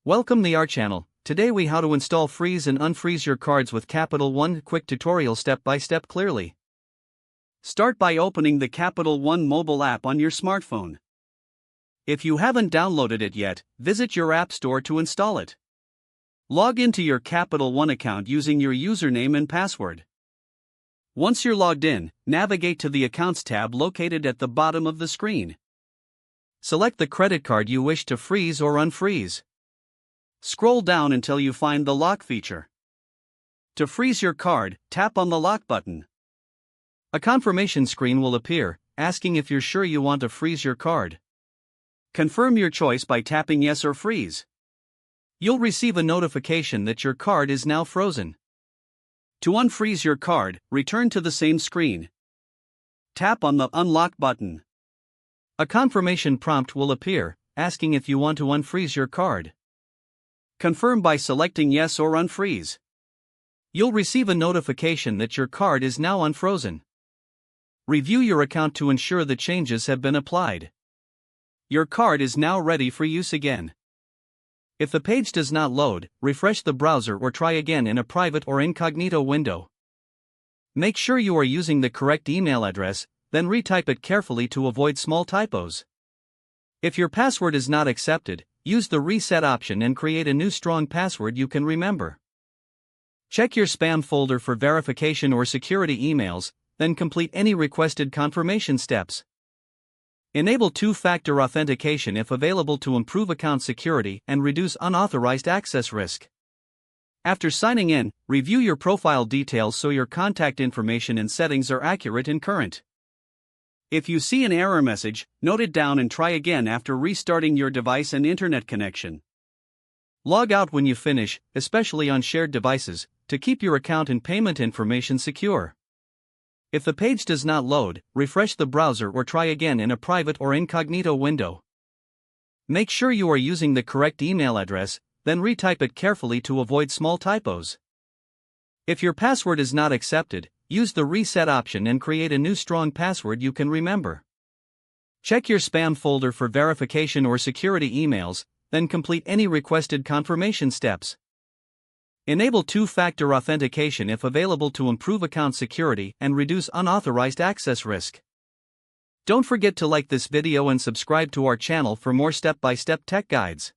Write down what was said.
Welcome to our channel. Today we how to install freeze and unfreeze your cards with Capital One. Quick tutorial step by step clearly. Start by opening the Capital One mobile app on your smartphone. If you haven't downloaded it yet, visit your app store to install it. Log into your Capital One account using your username and password. Once you're logged in, navigate to the Accounts tab located at the bottom of the screen. Select the credit card you wish to freeze or unfreeze. Scroll down until you find the lock feature. To freeze your card, tap on the lock button. A confirmation screen will appear, asking if you're sure you want to freeze your card. Confirm your choice by tapping Yes or Freeze. You'll receive a notification that your card is now frozen. To unfreeze your card, return to the same screen. Tap on the Unlock button. A confirmation prompt will appear, asking if you want to unfreeze your card. Confirm by selecting Yes or Unfreeze. You'll receive a notification that your card is now unfrozen. Review your account to ensure the changes have been applied. Your card is now ready for use again. If the page does not load, refresh the browser or try again in a private or incognito window. Make sure you are using the correct email address, then retype it carefully to avoid small typos. If your password is not accepted, use the reset option and create a new strong password you can remember. Check your spam folder for verification or security emails, then complete any requested confirmation steps. Enable two-factor authentication if available to improve account security and reduce unauthorized access risk. After signing in, review your profile details so your contact information and settings are accurate and current. If you see an error message, note it down and try again after restarting your device and internet connection. Log out when you finish, especially on shared devices, to keep your account and payment information secure. If the page does not load, refresh the browser or try again in a private or incognito window. Make sure you are using the correct email address, then retype it carefully to avoid small typos. If your password is not accepted, use the reset option and create a new strong password you can remember. Check your spam folder for verification or security emails, then complete any requested confirmation steps. Enable two-factor authentication if available to improve account security and reduce unauthorized access risk. Don't forget to like this video and subscribe to our channel for more step-by-step tech guides.